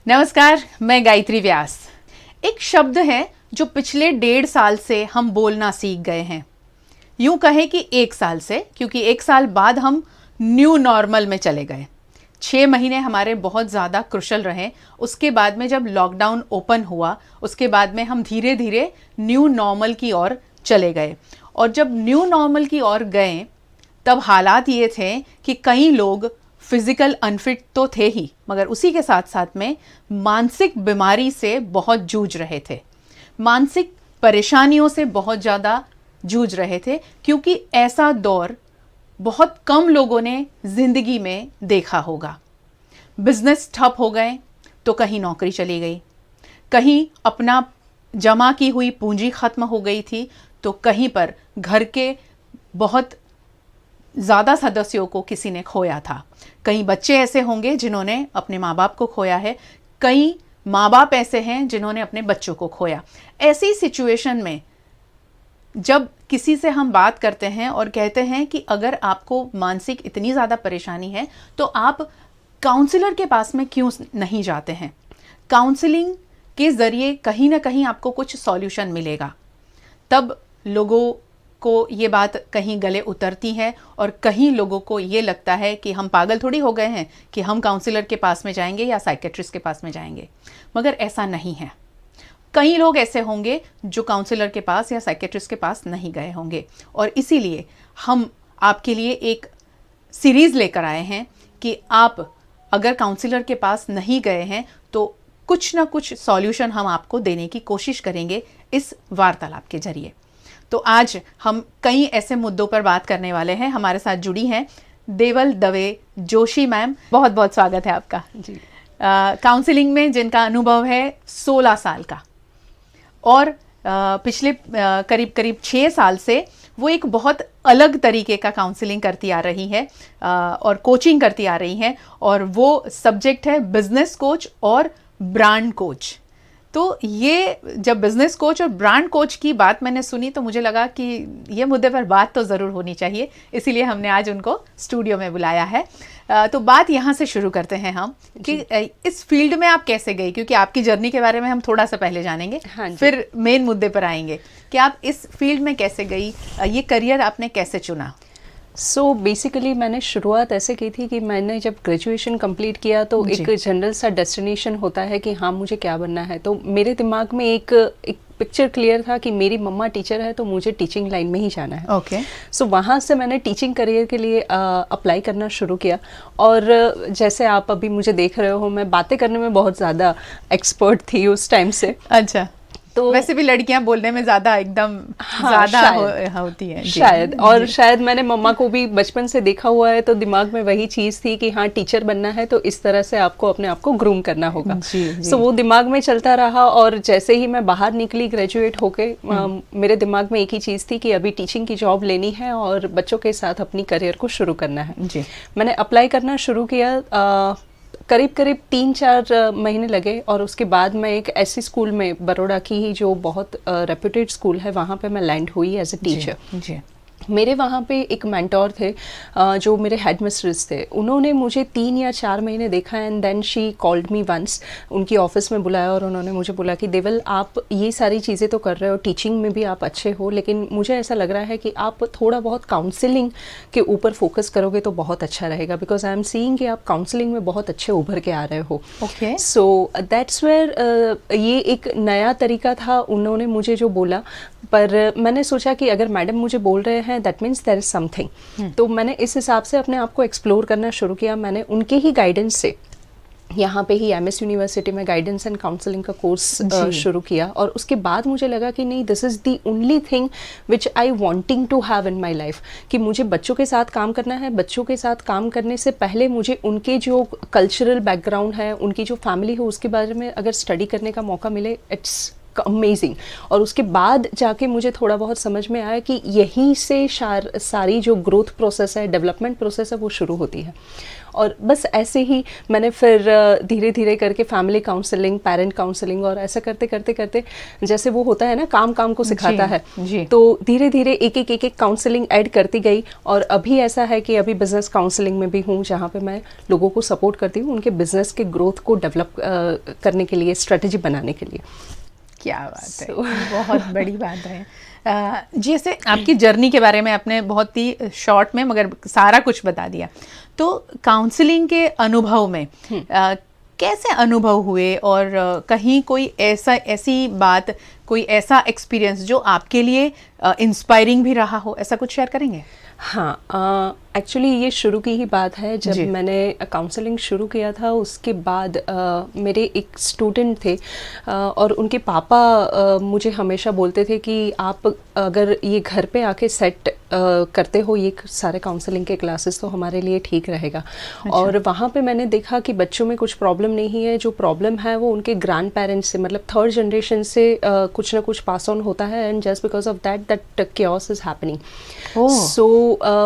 नमस्कार, मैं गायत्री व्यास। एक शब्द है जो पिछले 1.5 साल से हम बोलना सीख गए हैं। यूं कहें कि 1 साल से, क्योंकि 1 साल बाद हम न्यू नॉर्मल में चले गए। 6 महीने हमारे बहुत ज़्यादा क्रुशल रहे। उसके बाद में जब लॉकडाउन ओपन हुआ, उसके बाद में हम धीरे धीरे न्यू नॉर्मल की ओर चले गए। और जब न्यू नॉर्मल की ओर गए तब हालात ये थे कि कई लोग फिजिकल अनफिट तो थे ही, मगर उसी के साथ साथ में मानसिक बीमारी से बहुत जूझ रहे थे, मानसिक परेशानियों से बहुत ज़्यादा जूझ रहे थे, क्योंकि ऐसा दौर बहुत कम लोगों ने ज़िंदगी में देखा होगा। बिजनेस ठप हो गए तो कहीं नौकरी चली गई, कहीं अपना जमा की हुई पूंजी ख़त्म हो गई थी, तो कहीं पर घर के बहुत ज़्यादा सदस्यों को किसी ने खोया था। कई बच्चे ऐसे होंगे जिन्होंने अपने माँ बाप को खोया है, कई माँ बाप ऐसे हैं जिन्होंने अपने बच्चों को खोया। ऐसी सिचुएशन में जब किसी से हम बात करते हैं और कहते हैं कि अगर आपको मानसिक इतनी ज़्यादा परेशानी है तो आप काउंसलर के पास में क्यों नहीं जाते हैं, काउंसलिंग के ज़रिए कहीं ना कहीं आपको कुछ सॉल्यूशन मिलेगा, तब लोगों को ये बात कहीं गले उतरती है और कहीं लोगों को ये लगता है कि हम पागल थोड़ी हो गए हैं कि हम काउंसलर के पास में जाएंगे या साइकेट्रिस्ट के पास में जाएंगे। मगर ऐसा नहीं है। कई लोग ऐसे होंगे जो काउंसलर के पास या साइकेट्रिस्ट के पास नहीं गए होंगे, और इसीलिए हम आपके लिए एक सीरीज़ लेकर आए हैं कि आप अगर काउंसलर के पास नहीं गए हैं तो कुछ ना कुछ सॉल्यूशन हम आपको देने की कोशिश करेंगे इस वार्तालाप के जरिए। तो आज हम कई ऐसे मुद्दों पर बात करने वाले हैं। हमारे साथ जुड़ी हैं देवल दवे जोशी मैम। बहुत बहुत स्वागत है आपका जी। काउंसलिंग में जिनका अनुभव है 16 साल का, और पिछले करीब करीब 6 साल से वो एक बहुत अलग तरीके का काउंसलिंग करती आ रही है और कोचिंग करती आ रही हैं, और वो सब्जेक्ट है बिजनेस कोच और ब्रांड कोच। तो ये जब बिजनेस कोच और ब्रांड कोच की बात मैंने सुनी तो मुझे लगा कि ये मुद्दे पर बात तो ज़रूर होनी चाहिए, इसीलिए हमने आज उनको स्टूडियो में बुलाया है। तो बात यहाँ से शुरू करते हैं हम कि इस फील्ड में आप कैसे गई, क्योंकि आपकी जर्नी के बारे में हम थोड़ा सा पहले जानेंगे, फिर मेन मुद्दे पर आएंगे कि आप इस फील्ड में कैसे गई, ये करियर आपने कैसे चुना। बेसिकली मैंने शुरुआत ऐसे की थी कि मैंने जब ग्रेजुएशन कंप्लीट किया तो एक जनरल सा डेस्टिनेशन होता है कि हाँ मुझे क्या बनना है। तो मेरे दिमाग में एक पिक्चर क्लियर था कि मेरी मम्मा टीचर है तो मुझे टीचिंग लाइन में ही जाना है। ओके। सो वहाँ से मैंने टीचिंग करियर के लिए अप्लाई करना शुरू किया। और जैसे आप अभी मुझे देख रहे हो, मैं बातें करने में बहुत ज़्यादा एक्सपर्ट थी उस टाइम से। अच्छा। तो वैसे भी लड़कियां बोलने में ज्यादा एकदम ज्यादा होती हैं शायद। और शायद मैंने मम्मा को भी बचपन से देखा हुआ है, तो दिमाग में वही चीज थी कि हाँ टीचर बनना है तो इस तरह से आपको अपने आप को ग्रूम करना होगा। सो वो दिमाग में चलता रहा। और जैसे ही मैं बाहर निकली ग्रेजुएट होके, मेरे दिमाग में एक ही चीज थी कि अभी टीचिंग की जॉब लेनी है और बच्चों के साथ अपनी करियर को शुरू करना है। मैंने अप्लाई करना शुरू किया। करीब करीब 3-4 महीने लगे, और उसके बाद मैं एक ऐसी स्कूल में, बड़ौदा की ही जो बहुत रेप्यूटेड स्कूल है, वहाँ पे मैं लैंड हुई एज ए टीचर। मेरे वहाँ पे एक मेंटोर थे जो मेरे हेड मिस्ट्रेस थे। उन्होंने मुझे 3 या 4 महीने देखा, and then she called me once, उनकी ऑफिस में बुलाया और उन्होंने मुझे बोला कि देवल आप ये सारी चीज़ें तो कर रहे हो, टीचिंग में भी आप अच्छे हो, लेकिन मुझे ऐसा लग रहा है कि आप थोड़ा बहुत काउंसलिंग के ऊपर फोकस करोगे तो बहुत अच्छा रहेगा, बिकॉज आई एम सीइंग कि आप काउंसलिंग में बहुत अच्छे उभर के आ रहे हो। ओके। सो दैट्स वेयर ये एक नया तरीका था उन्होंने मुझे जो बोला, पर मैंने सोचा कि अगर मैडम मुझे बोल रहे हैं that means there is something. तो मैंने इस हिसाब से अपने आप को एक्सप्लोर करना शुरू किया। मैंने उनके ही गाइडेंस से यहाँ पे ही MS यूनिवर्सिटी में गाइडेंस एंड काउंसलिंग का कोर्स शुरू किया, और उसके बाद मुझे लगा कि नहीं, this is the only thing which I wanting to have in my life, कि मुझे बच्चों के साथ काम करना है। बच्चों के साथ काम करने से पहले मुझे उनके जो कल्चरल बैकग्राउंड है, उनकी जो फैमिली हो, उसके बारे में अगर स्टडी करने का मौका मिले, इट्स अमेजिंग। और उसके बाद जाके मुझे थोड़ा बहुत समझ में आया कि यहीं से सारी जो ग्रोथ प्रोसेस है, डेवलपमेंट प्रोसेस है, वो शुरू होती है। और बस ऐसे ही मैंने फिर धीरे धीरे करके फैमिली काउंसलिंग, पेरेंट काउंसलिंग और ऐसा करते करते करते, जैसे वो होता है ना काम काम को सिखाता है, तो धीरे धीरे एक एक काउंसलिंग ऐड करती गई। और अभी ऐसा है कि अभी बिजनेस काउंसलिंग में भी हूँ, जहाँ पे मैं लोगों को सपोर्ट करती हूँ उनके बिजनेस के ग्रोथ को डेवलप करने के लिए, स्ट्रेटजी बनाने के लिए। क्या बात है, बहुत बड़ी बात है। जैसे आपकी जर्नी के बारे में आपने बहुत ही शॉर्ट में मगर सारा कुछ बता दिया, तो काउंसलिंग के अनुभव में कैसे अनुभव हुए, और कहीं कोई ऐसी बात, कोई ऐसा एक्सपीरियंस जो आपके लिए इंस्पायरिंग भी रहा हो, ऐसा कुछ शेयर करेंगे? हाँ, एक्चुअली ये शुरू की ही बात है। जब मैंने काउंसलिंग शुरू किया था उसके बाद मेरे एक स्टूडेंट थे और उनके पापा मुझे हमेशा बोलते थे कि आप अगर ये घर पे आके सेट करते हो ये सारे काउंसलिंग के क्लासेस तो हमारे लिए ठीक रहेगा। अच्छा। और वहाँ पे मैंने देखा कि बच्चों में कुछ प्रॉब्लम नहीं है, जो प्रॉब्लम है वो उनके ग्रैंड पेरेंट्स से, मतलब थर्ड जनरेशन से कुछ ना कुछ पास ऑन होता है, and just because of that chaos is happening. So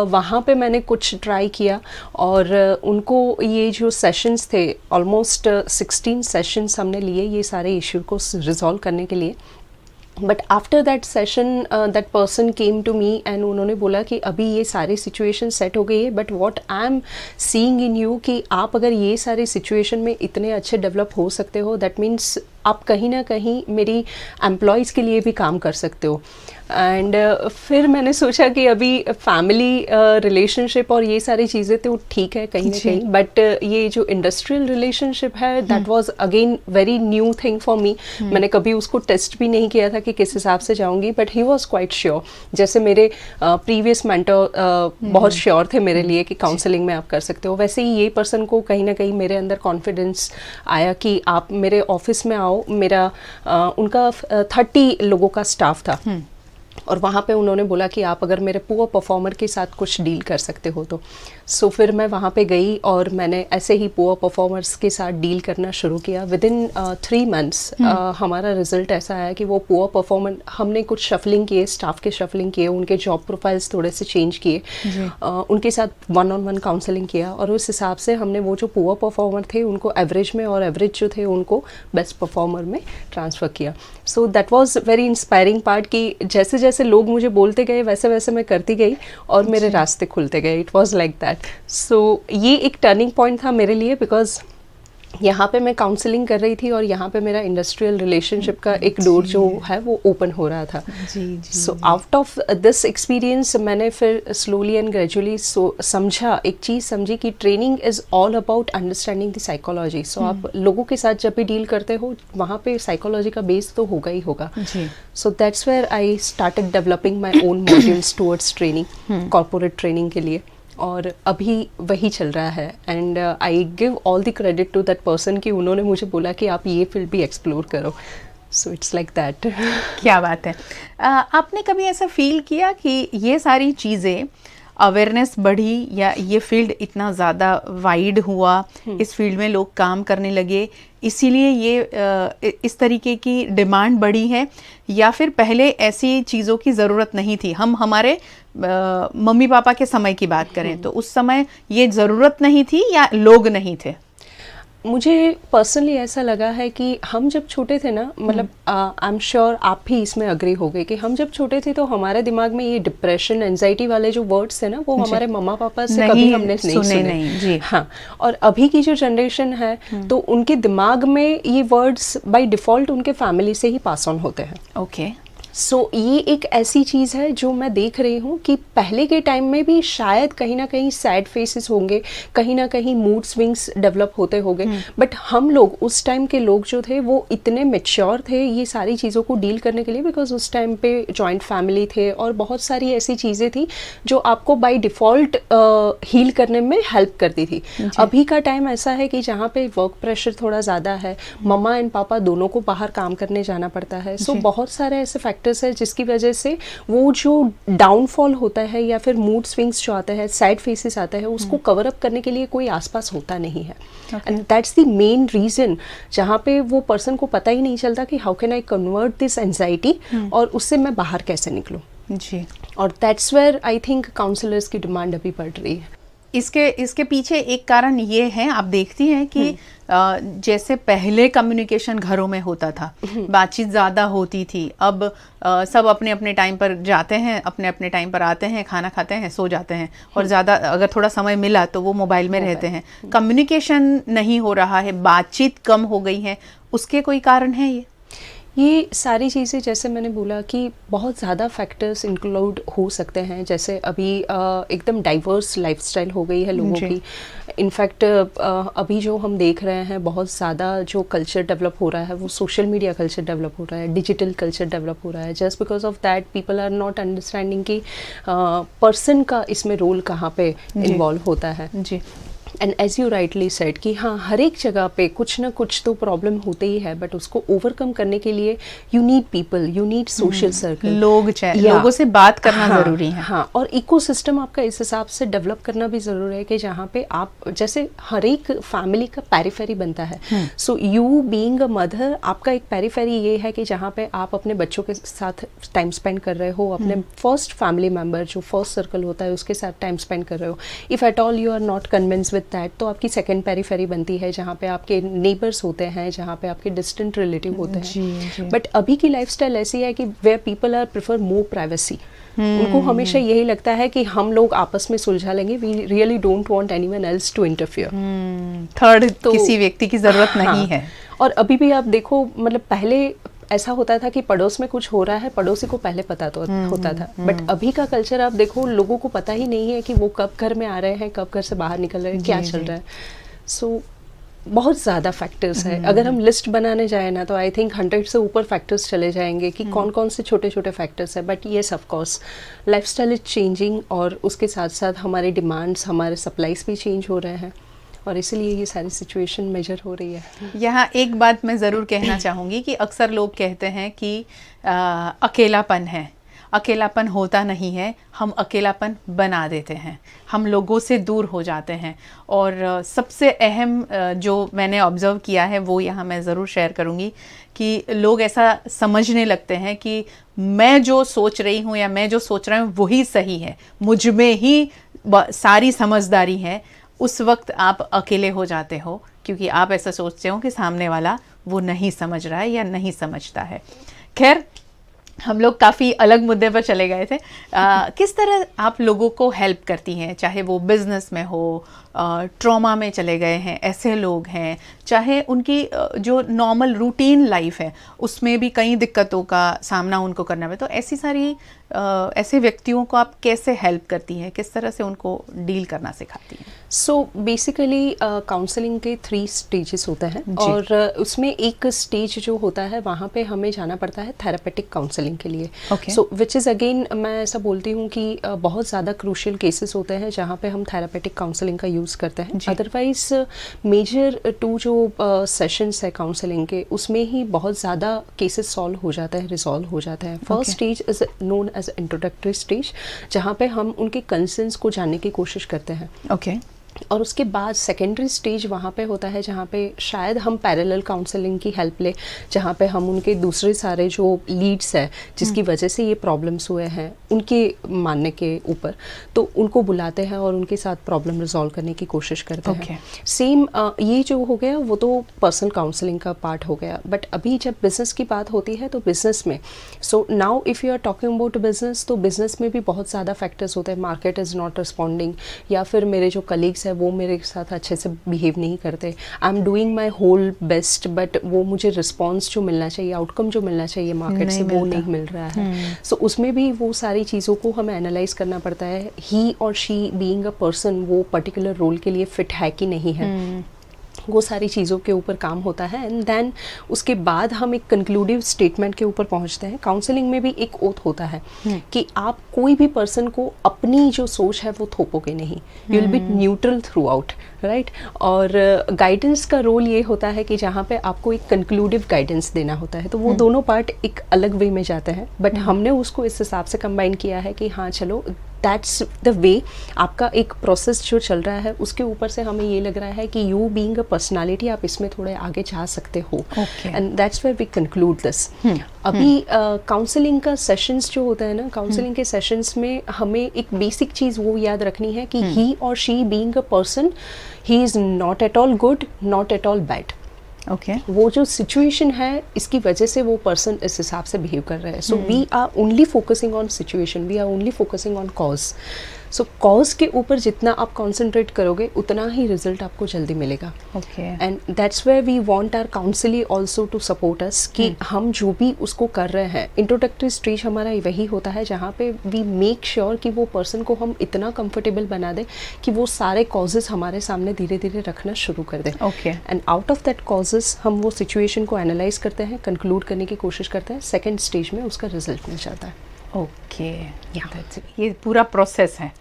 वहाँ पे मैंने कुछ ट्राई किया और उनको ये जो सेशंस थे, ऑलमोस्ट 16 सेशंस हमने लिए ये सारे इश्यू को रिजॉल्व करने के लिए। But after that session that person came to me and उन्होंने बोला कि अभी ये सारी सिचुएशन सेट हो गई है, but what I am seeing in you कि आप अगर ये सारी सिचुएशन में इतने अच्छे डेवलप हो सकते हो, दैट मीन्स आप कहीं ना कहीं मेरी एम्प्लॉयज़ के लिए भी काम कर सकते हो। एंड फिर मैंने सोचा कि अभी फैमिली रिलेशनशिप और ये सारी चीज़ें तो ठीक है कहीं ना कहीं, बट ये जो इंडस्ट्रियल रिलेशनशिप है that was again very new thing for me. मैंने कभी उसको टेस्ट भी नहीं किया था कि किस हिसाब से जाऊंगी, but he was quite sure. जैसे मेरे प्रीवियस मेंटर बहुत श्योर थे मेरे लिए कि काउंसलिंग में आप कर सकते हो, वैसे ही ये पर्सन को कहीं ना कहीं मेरे अंदर कॉन्फिडेंस आया कि आप मेरे ऑफिस में आओ। मेरा उनका 30 लोगों का स्टाफ था और वहाँ पे उन्होंने बोला कि आप अगर मेरे पुअर परफॉर्मर के साथ कुछ डील कर सकते हो तो। सो फिर मैं वहाँ पे गई और मैंने ऐसे ही पुअर परफॉर्मर्स के साथ डील करना शुरू किया। विदिन 3 मंथ्स हमारा रिजल्ट ऐसा आया कि वो पुअर परफॉर्मर, हमने कुछ शफलिंग किए, स्टाफ के शफलिंग किए, उनके जॉब प्रोफाइल्स थोड़े से चेंज किए, उनके साथ 1-on-1 काउंसलिंग किया और उस हिसाब से हमने वो जो पुअर परफॉर्मर थे उनको एवरेज में और एवरेज जो थे उनको बेस्ट परफॉर्मर में ट्रांसफ़र किया। So that was very inspiring part कि जैसे जैसे लोग मुझे बोलते गए वैसे वैसे मैं करती गई और मेरे रास्ते खुलते गए। It was like that. So ये एक टर्निंग पॉइंट था मेरे लिए, बिकॉज यहाँ पे मैं काउंसलिंग कर रही थी और यहाँ पे मेरा इंडस्ट्रियल रिलेशनशिप का एक डोर जो है वो ओपन हो रहा था। So out of this experience मैंने फिर स्लोली एंड ग्रेजुअली समझा, एक चीज़ समझी कि training is all about understanding the psychology. So आप लोगों के साथ जब भी डील करते हो वहाँ पे साइकोलॉजी का बेस तो होगा ही होगा। So that's where I started developing my own modules towards training, corporate training के लिए, और अभी वही चल रहा है। And I give all the credit to that person कि उन्होंने मुझे बोला कि आप ये फील्ड भी एक्सप्लोर करो। सो इट्स लाइक दैट। क्या बात है। आपने कभी ऐसा फील किया कि ये सारी चीज़ें, अवेयरनेस बढ़ी या ये फील्ड इतना ज़्यादा वाइड हुआ, इस फील्ड में लोग काम करने लगे इसीलिए ये इस तरीके की डिमांड बढ़ी है, या फिर पहले ऐसी चीज़ों की ज़रूरत नहीं थी? हम हमारे मम्मी पापा के समय की बात करें तो उस समय ये ज़रूरत नहीं थी या लोग नहीं थे? मुझे पर्सनली ऐसा लगा है कि हम जब छोटे थे ना, मतलब आई एम श्योर आप भी इसमें अग्री हो गए कि हम जब छोटे थे तो हमारे दिमाग में ये डिप्रेशन, एंजाइटी वाले जो वर्ड्स थे ना वो हमारे मम्मा पापा से कभी हमने नहीं सुने। जी हाँ। और अभी की जो जनरेशन है तो उनके दिमाग में ये वर्ड्स बाय डिफ़ॉल्ट उनके फैमिली से ही पास ऑन होते हैं। ओके। सो ये एक ऐसी चीज़ है जो मैं देख रही हूँ कि पहले के टाइम में भी शायद कहीं ना कहीं सैड फेसेस होंगे, कहीं ना कहीं मूड स्विंग्स डेवलप होते होंगे, बट हम लोग उस टाइम के लोग जो थे वो इतने मैच्योर थे ये सारी चीज़ों को डील करने के लिए, बिकॉज उस टाइम पे जॉइंट फैमिली थे और बहुत saरी ऐसी चीज़ें थी जो आपको बाय डिफ़ॉल्ट हील करने में हेल्प करती थी। अभी का टाइम ऐसा है कि जहाँ पे वर्क प्रेशर थोड़ा ज़्यादा है, मम्मा एंड पापा दोनों को बाहर काम करने जाना पड़ता है। सो बहुत सारे ऐसे फैक्टर्स है जिसकी वजह से वो जो डाउनफॉल होता है या फिर मूड स्विंग्स जो आता है, सैड फेसेस आता है, उसको कवर अप करने के लिए कोई आसपास होता नहीं है। And that's the main reason जहाँ पे वो पर्सन को पता ही नहीं चलता कि how can I convert this anxiety और उससे मैं बाहर कैसे निकलूँ। जी। और that's where I think counsellors की डिमांड अभी बढ़ रही है। इसके पीछे एक कारण ये है, आप देखती हैं कि जैसे पहले कम्युनिकेशन घरों में होता था, बातचीत ज़्यादा होती थी, अब सब अपने अपने टाइम पर जाते हैं, अपने अपने टाइम पर आते हैं, खाना खाते हैं, सो जाते हैं, और ज़्यादा अगर थोड़ा समय मिला तो वो मोबाइल में रहते हैं। कम्युनिकेशन नहीं हो रहा है, बातचीत कम हो गई है, उसके कोई कारण है ये सारी चीज़ें, जैसे मैंने बोला कि बहुत ज़्यादा फैक्टर्स इंक्लूड हो सकते हैं। जैसे अभी एकदम डाइवर्स लाइफस्टाइल हो गई है लोगों की। इनफैक्ट अभी जो हम देख रहे हैं, बहुत ज़्यादा जो कल्चर डेवलप हो रहा है वो सोशल मीडिया कल्चर डेवलप हो रहा है, डिजिटल कल्चर डेवलप हो रहा है। Just because of that people are not understanding कि पर्सन का इसमें रोल कहाँ पे इन्वॉल्व होता है। जी। And as you rightly said कि हाँ, हर एक जगह पे कुछ ना कुछ तो प्रॉब्लम होते ही है, बट उसको ओवरकम करने के लिए you need people, you need social circle, लोगों से बात करना ज़रूरी है। हाँ, और इकोसिस्टम आपका इस हिसाब से डेवलप करना भी ज़रूरी है कि जहाँ पे आप, जैसे हर एक फैमिली का पेरिफेरी बनता है। So you being a mother, आपका एक पेरिफेरी ये है कि जहाँ पे आप अपने बच्चों के साथ टाइम स्पेंड कर रहे हो, अपने फर्स्ट फैमिली मेम्बर जो फर्स्ट सर्कल होता है उसके साथ टाइम स्पेंड कर रहे हो। If at all you are not convince with that, तो आपकी सेकंड पेरिफेरी बनती है जहाँ पे आपके नेबर्स होते हैं, जहाँ पे आपके डिस्टेंट रिलेटिव होते हैं। बट अभी की लाइफस्टाइल ऐसी है कि where people are prefer more privacy. उनको हमेशा यही लगता है कि हम लोग आपस में सुलझा लेंगे, we really don't want anyone else to interfere. Third किसी व्यक्ति की जरूरत नहीं है। और अभी भी आप देखो, मतलब पहले ऐसा होता था कि पड़ोस में कुछ हो रहा है, पड़ोसी को पहले पता तो होता था। बट अभी का कल्चर आप देखो, लोगों को पता ही नहीं है कि वो कब घर में आ रहे हैं, कब घर से बाहर निकल रहे हैं, क्या चल रहा है। सो बहुत ज़्यादा फैक्टर्स है। अगर हम लिस्ट बनाने जाए ना, तो आई थिंक 100 से ऊपर फैक्टर्स चले जाएंगे कि कौन कौन से छोटे छोटे फैक्टर्स है। But yes, of course lifestyle is changing, और उसके साथ साथ हमारे डिमांड्स, हमारे सप्लाईज भी चेंज हो रहे हैं, और इसीलिए ये सारी सिचुएशन मेजर हो रही है। यहाँ एक बात मैं ज़रूर कहना चाहूँगी कि अक्सर लोग कहते हैं कि अकेलापन है। अकेलापन होता नहीं है, हम अकेलापन बना देते हैं, हम लोगों से दूर हो जाते हैं। और सबसे अहम जो मैंने ऑब्ज़र्व किया है वो यहाँ मैं ज़रूर शेयर करूँगी कि लोग ऐसा समझने लगते हैं कि मैं जो सोच रही हूँ या मैं जो सोच रहा हूँ वही सही है, मुझ में ही सारी समझदारी है। उस वक्त आप अकेले हो जाते हो, क्योंकि आप ऐसा सोचते हो कि सामने वाला वो नहीं समझ रहा है या नहीं समझता है। खैर, हम लोग काफ़ी अलग मुद्दे पर चले गए थे। किस तरह आप लोगों को हेल्प करती हैं, चाहे वो बिज़नेस में हो, ट्रॉमा में चले गए हैं ऐसे लोग हैं, चाहे उनकी जो नॉर्मल रूटीन लाइफ है उसमें भी कई दिक्कतों का सामना उनको करना पड़े, तो ऐसी सारी ऐसे व्यक्तियों को आप कैसे हेल्प करती हैं, किस तरह से उनको डील करना सिखाती हैं? सो बेसिकली काउंसलिंग के 3 स्टेजेस होते हैं, और उसमें एक स्टेज जो होता है वहाँ पे हमें जाना पड़ता है थेरापेटिक काउंसलिंग के लिए। सो विच इज़ अगेन, मैं ऐसा बोलती हूँ कि बहुत ज़्यादा क्रूशियल केसेस होते हैं जहाँ पे हम थेरापेटिक काउंसलिंग का यूज़ करते हैं। अदरवाइज मेजर 2 जो सेशंस है काउंसलिंग के, उसमें ही बहुत ज़्यादा केसेस सॉल्व हो जाते हैं, रिजॉल्व हो जाते हैं। First stage is known as introductory stage, जहाँ पे हम उनके कंसर्न्स को जानने की कोशिश करते हैं। और उसके बाद सेकेंडरी स्टेज वहाँ पे होता है जहाँ पे शायद हम पैरेलल काउंसलिंग की हेल्प ले, जहाँ पे हम उनके दूसरे सारे जो लीड्स है जिसकी वजह से ये प्रॉब्लम्स हुए हैं उनके मानने के ऊपर, तो उनको बुलाते हैं और उनके साथ प्रॉब्लम रिजॉल्व करने की कोशिश करते हैं। सेम ये जो हो गया वो तो पर्सनल काउंसलिंग का पार्ट हो गया। बट अभी जब बिज़नेस की बात होती है तो बिज़नेस में, so now if you are talking about business, तो बिज़नेस में भी बहुत ज़्यादा फैक्टर्स होते हैं। मार्केट इज़ नॉट रिस्पॉन्डिंग, या फिर मेरे जो कलीग्स है वो मेरे साथ अच्छे से बिहेव नहीं करते। I am doing my whole best, but वो मुझे रिस्पॉन्स जो मिलना चाहिए, आउटकम जो मिलना चाहिए मार्केट से, वो नहीं मिल रहा है। सो उसमें भी वो सारी चीज़ों को हमें एनालाइज करना पड़ता है, ही और शी बीइंग अ पर्सन वो पर्टिकुलर रोल के लिए फिट है कि नहीं है, वो सारी चीज़ों के ऊपर काम होता है। एंड देन उसके बाद हम एक कंक्लूडिव स्टेटमेंट के ऊपर पहुंचते हैं। काउंसलिंग में भी एक ओथ होता है कि आप कोई भी पर्सन को अपनी जो सोच है वो थोपोगे नहीं, you will B neutral through out, right. और गाइडेंस का रोल ये होता है कि जहाँ पे आपको एक कंक्लूडिव गाइडेंस देना होता है, तो वो दोनों पार्ट एक अलग वे में जाते हैं, बट हमने उसको इस हिसाब से कंबाइन किया है कि हाँ चलो दैट्स द वे आपका एक प्रोसेस जो चल रहा है, उसके ऊपर से हमें ये लग रहा है कि यू बीइंग अ पर्सनालिटी आप इसमें थोड़े आगे जा सकते हो, and that's where we conclude this. अभी काउंसलिंग का सेशंस जो होता है ना, काउंसलिंग के सेशंस में हमें एक बेसिक चीज़ वो याद रखनी है कि ही और she being a person, he is not at all good, not at all bad. Okay, वो जो सिचुएशन है इसकी वजह से वो पर्सन इस हिसाब से बिहेव कर रहा है। So we are only focusing on situation, we are only focusing on cause. So cause के ऊपर जितना आप कॉन्सेंट्रेट करोगे उतना ही रिजल्ट आपको जल्दी मिलेगा। Okay, and that's where we want our counsellor also to support us कि हम जो भी उसको कर रहे हैं, इंट्रोडक्टरी स्टेज हमारा वही होता है जहाँ पे वी मेक श्योर कि वो पर्सन को हम इतना कंफर्टेबल बना दें कि वो सारे कॉजेज हमारे सामने धीरे धीरे रखना शुरू कर दें। Okay, and out of that causes हम वो सिचुएशन को एनालाइज करते हैं, कंक्लूड करने की कोशिश करते हैं, सेकेंड स्टेज में उसका रिजल्ट मिल जाता है। ओके, ये पूरा प्रोसेस है।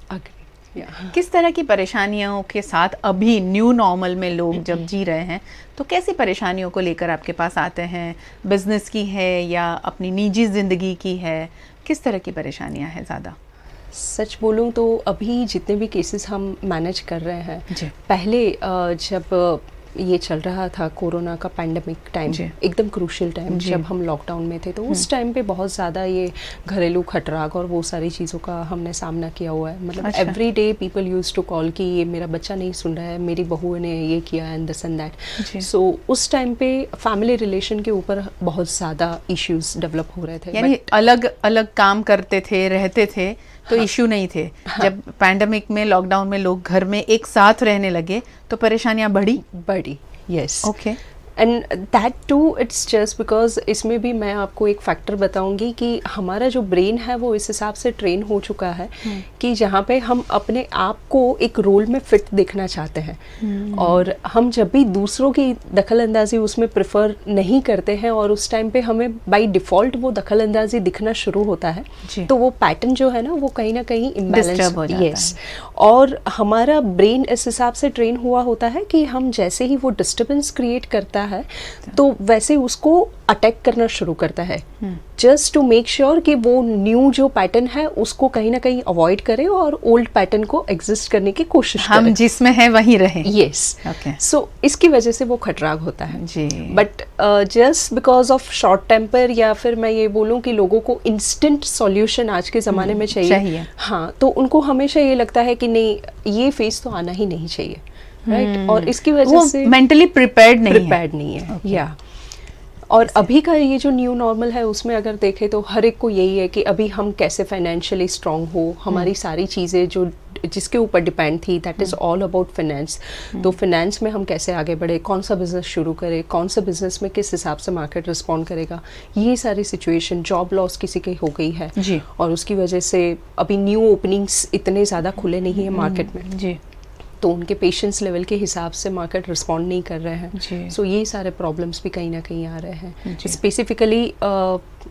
किस तरह की परेशानियों के साथ अभी न्यू नॉर्मल में लोग जब जी रहे हैं, तो कैसी परेशानियों को लेकर आपके पास आते हैं? बिजनेस की है या अपनी निजी जिंदगी की है? किस तरह की परेशानियां हैं ज़्यादा? सच बोलूं तो अभी जितने भी केसेस हम मैनेज कर रहे हैं, पहले जब ये चल रहा था कोरोना का पैंडेमिक टाइम, एकदम क्रूशियल टाइम जब हम लॉकडाउन में थे, तो उस टाइम पे बहुत ज़्यादा ये घरेलू खटराग और वो सारी चीज़ों का हमने सामना किया हुआ है। मतलब every day people use to call कि ये मेरा बच्चा नहीं सुन रहा है, मेरी बहू ने ये किया एंड दिस एंड दैट। सो उस टाइम पे फैमिली रिलेशन के ऊपर बहुत ज़्यादा इश्यूज डेवलप हो रहे थे। यानी अलग अलग काम करते थे, रहते थे, तो इश्यू नहीं थे। जब पैंडेमिक में, लॉकडाउन में लोग घर में एक साथ रहने लगे तो परेशानियां बढ़ी। Yes, okay, and that too it's just because इसमें भी मैं आपको एक फैक्टर बताऊंगी कि हमारा जो ब्रेन है वो इस हिसाब से ट्रेन हो चुका है कि जहाँ पे हम अपने आप को एक रोल में फिट देखना चाहते हैं, और हम जब भी दूसरों की दखल अंदाजी उसमें प्रेफर नहीं करते हैं और उस टाइम पे हमें बाय डिफ़ॉल्ट वो दखल अंदाजी दिखना शुरू होता है, तो वो पैटर्न जो है ना वो कहीं ना कहीं इम्बैलेंस हो जाता है। और हमारा ब्रेन इस हिसाब से ट्रेन हुआ होता है कि हम जैसे ही वो डिस्टर्बेंस क्रिएट करता है तो वैसे उसको अटैक करना शुरू करता है, जस्ट टू मेक श्योर कि वो न्यू जो पैटर्न है उसको कहीं ना कहीं अवॉइड करे और ओल्ड पैटर्न को एग्जिस्ट करने की कोशिश करे, हम जिसमें है वहीं रहे। यस, सो इसकी वजह से वो खटराग होता है जी। But just because of short temper, या फिर मैं ये बोलूँ कि लोगों को इंस्टेंट सॉल्यूशन आज के ज़माने में चाहिए। हाँ, तो उनको हमेशा ये लगता है कि नहीं, ये फेस तो आना ही नहीं चाहिए, राइट? और इसकी वजह से मेंटली प्रिपेयर्ड नहीं है। या और अभी का ये जो न्यू नॉर्मल है उसमें अगर देखें तो हर एक को यही है कि अभी हम कैसे फाइनेंशियली स्ट्रांग हो, हमारी सारी चीज़ें जो जिसके ऊपर डिपेंड थी, that is all about finance. तो फाइनेंस में हम कैसे आगे बढ़े, कौन सा बिजनेस शुरू करें, कौन सा बिजनेस में किस हिसाब से मार्केट रिस्पॉन्ड करेगा, ये सारी सिचुएशन, जॉब लॉस किसी की हो गई है जी, और उसकी वजह से अभी न्यू ओपनिंग्स इतने ज़्यादा खुले नहीं है मार्केट में जी, तो उनके पेशेंस लेवल के हिसाब से मार्केट रिस्पॉन्ड नहीं कर रहे हैं। सो ये सारे प्रॉब्लम्स भी कहीं ना कहीं आ रहे हैं। स्पेसिफिकली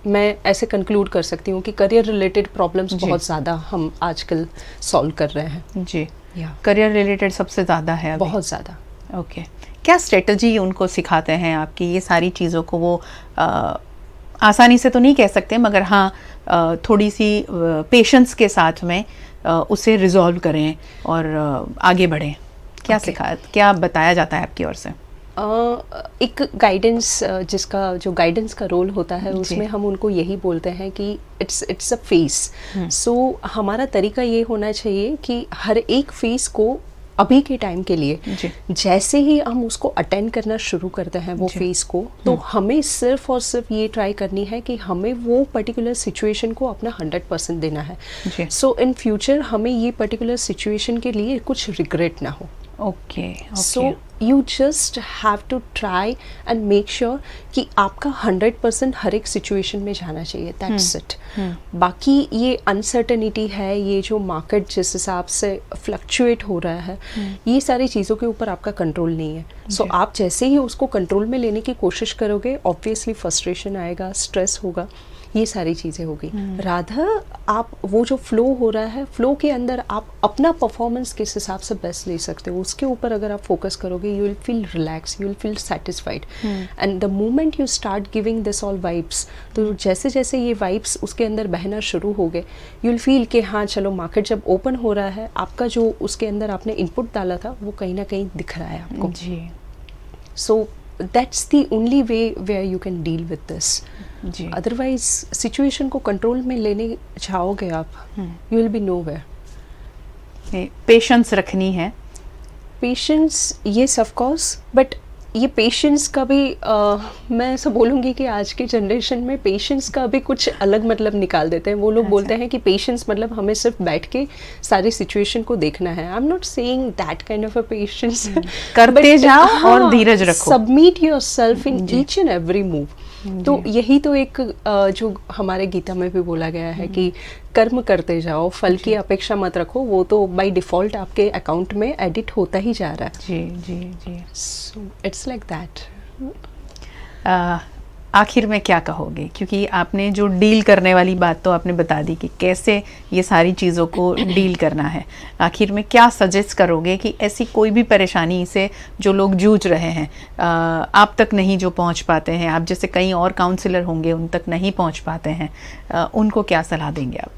मैं ऐसे कंक्लूड कर सकती हूँ कि करियर रिलेटेड प्रॉब्लम्स बहुत ज़्यादा हम आजकल सॉल्व कर रहे हैं जी। करियर रिलेटेड सबसे ज़्यादा है अभी। बहुत ज़्यादा। ओके, क्या स्ट्रेटजी उनको सिखाते हैं आपकी ये सारी चीज़ों को? वो आसानी से तो नहीं कह सकते, मगर हाँ थोड़ी सी पेशेंस के साथ में उसे रिजॉल्व करें और आगे बढ़ें। क्या बताया जाता है आपकी ओर से? एक गाइडेंस, जिसका जो गाइडेंस का रोल होता है उसमें हम उनको यही बोलते हैं कि इट्स अ फेस। सो हमारा तरीका ये होना चाहिए कि हर एक फेस को अभी के टाइम के लिए जैसे ही हम उसको अटेंड करना शुरू करते हैं वो फेस को, तो हमें सिर्फ और सिर्फ ये ट्राई करनी है कि हमें वो पर्टिकुलर सिचुएशन को अपना 100% देना है। सो इन फ्यूचर हमें ये पर्टिकुलर सिचुएशन के लिए कुछ रिग्रेट ना हो। Okay, so you just have to try and make sure कि आपका 100% हर एक सिचुएशन में जाना चाहिए, दैट्स इट। बाकी ये अनसर्टेनिटी है, ये जो मार्केट जिस हिसाब से फ्लक्चुएट हो रहा है, ये सारी चीज़ों के ऊपर आपका कंट्रोल नहीं है। सो आप जैसे ही उसको कंट्रोल में लेने की कोशिश करोगे, ऑब्वियसली फ्रस्ट्रेशन आएगा, स्ट्रेस होगा, ये सारी चीज़ें होगी। राधर आप वो जो फ्लो हो रहा है, फ्लो के अंदर आप अपना परफॉर्मेंस किस हिसाब से बेस्ट ले सकते हो, उसके ऊपर अगर आप फोकस करोगे, you will feel relax, you will feel satisfied. And the moment you start giving this all vibes, तो जैसे जैसे ये वाइब्स उसके अंदर बहना शुरू हो गए, यू विल फील कि हाँ चलो मार्केट जब ओपन हो रहा है, आपका जो उसके अंदर आपने इनपुट डाला था वो कहीं ना कहीं दिख रहा है आपको जी। So that's the only way where you can deal with this. जी। अदरवाइज सिचुएशन को कंट्रोल में लेने चाहोगे आप, you will be nowhere. Patience रखनी है। Patience, yes of course, but ये पेशेंस का भी मैं ऐसा बोलूँगी कि आज के जनरेशन में पेशेंस का भी कुछ अलग मतलब निकाल देते हैं। वो लोग बोलते हैं कि पेशेंस मतलब हमें सिर्फ बैठ के सारी सिचुएशन को देखना है। I am not saying that kind of a patience. करते जाओ और धीरज रखो। Submit yourself in each and every move. तो यही तो एक जो हमारे गीता में भी बोला गया है कि कर्म करते जाओ, फल की अपेक्षा मत रखो, वो तो बाय डिफॉल्ट आपके अकाउंट में एडिट होता ही जा रहा है। जी जी जी। So it's like that. आखिर में क्या कहोगे, क्योंकि आपने जो डील करने वाली बात तो आपने बता दी कि कैसे ये सारी चीज़ों को डील करना है, आखिर में क्या सजेस्ट करोगे कि ऐसी कोई भी परेशानी से जो लोग जूझ रहे हैं, आप तक नहीं जो पहुंच पाते हैं, आप जैसे कई और काउंसलर होंगे उन तक नहीं पहुंच पाते हैं, उनको क्या सलाह देंगे आप?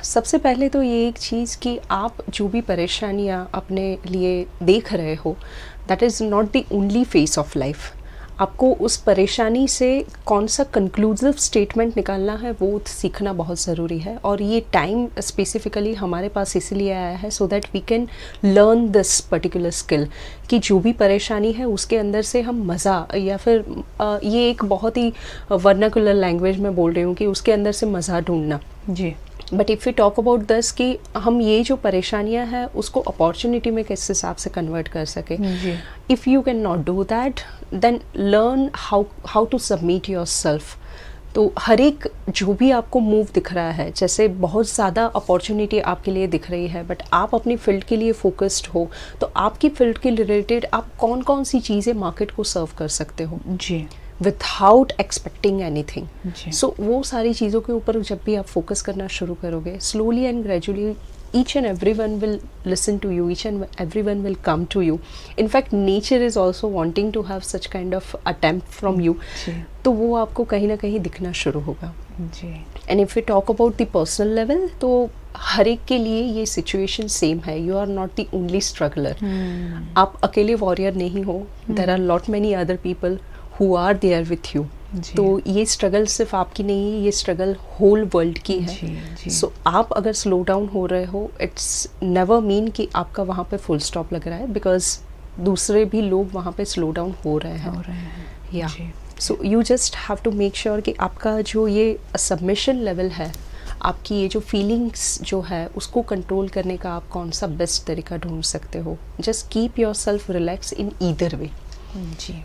सबसे पहले तो ये एक चीज़ कि आप जो भी परेशानियाँ अपने लिए देख रहे हो, that is not the only face of life. आपको उस परेशानी से कौन सा कंक्लूसिव स्टेटमेंट निकालना है वो सीखना बहुत ज़रूरी है। और ये टाइम स्पेसिफिकली हमारे पास इसलिए आया है so that we can learn this particular skill, कि जो भी परेशानी है उसके अंदर से हम मज़ा, या फिर ये एक बहुत ही वर्नाकुलर लैंग्वेज में बोल रही हूँ कि उसके अंदर से मज़ा ढूंढना। जी। But if you talk about this कि हम ये जो परेशानियां हैं उसको अपॉर्चुनिटी में किस हिसाब से कन्वर्ट कर सके। If you can not do that, then learn how to submit yourself. तो हर एक जो भी आपको मूव दिख रहा है, जैसे बहुत ज़्यादा अपॉर्चुनिटी आपके लिए दिख रही है, बट आप अपनी फील्ड के लिए फोकस्ड हो, तो आपकी फील्ड के रिलेटेड आप कौन कौन सी चीज़ें मार्केट को सर्व कर सकते हो जी, विदाउट एक्सपेक्टिंग एनीथिंग। जी। सो वो सारी चीज़ों के ऊपर जब भी आप फोकस करना शुरू करोगे, slowly and gradually each and everyone will listen to you, each and everyone will come to you. In fact, nature is also wanting to have such kind of attempt from you. तो वो आपको कहीं ना कहीं दिखना शुरू होगा। जी। And if we talk about the personal level, तो हर एक के लिए ये सिचुएशन सेम है। You are not the only struggler. आप अकेले वॉरियर नहीं हो। There are lot many other people who are there with you. तो ये स्ट्रगल सिर्फ आपकी नहीं है, ये स्ट्रगल होल वर्ल्ड की है। सो आप अगर स्लो डाउन हो रहे हो, इट्स नेवर मीन कि आपका वहाँ पे फुल स्टॉप लग रहा है, बिकॉज दूसरे भी लोग वहाँ पे स्लो डाउन हो रहे हैं। या so you just have to make sure कि आपका जो ये सबमिशन लेवल है, आपकी ये जो फीलिंग्स जो है उसको कंट्रोल करने का आप कौन सा बेस्ट तरीका ढूंढ सकते हो। Just keep yourself relax in either way. जी,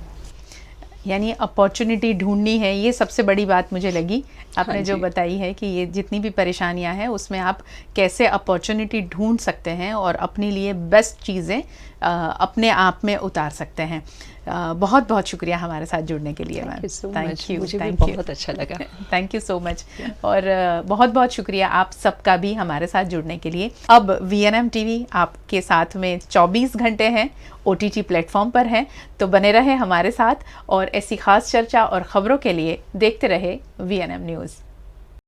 यानी अपॉर्चुनिटी ढूंढनी है, ये सबसे बड़ी बात मुझे लगी आपने जो बताई है कि ये जितनी भी परेशानियां हैं उसमें आप कैसे अपॉर्चुनिटी ढूंढ सकते हैं और अपने लिए बेस्ट चीज़ें अपने आप में उतार सकते हैं। बहुत बहुत शुक्रिया हमारे साथ जुड़ने के लिए मैम। थैंक यू, मुझे भी बहुत अच्छा लगा। Thank you so much. और बहुत बहुत शुक्रिया आप सबका भी हमारे साथ जुड़ने के लिए। अब VNM TV आपके साथ में 24 घंटे हैं, OTT प्लेटफॉर्म पर हैं, तो बने रहे हमारे साथ और ऐसी खास चर्चा और ख़बरों के लिए देखते रहे VNM न्यूज़।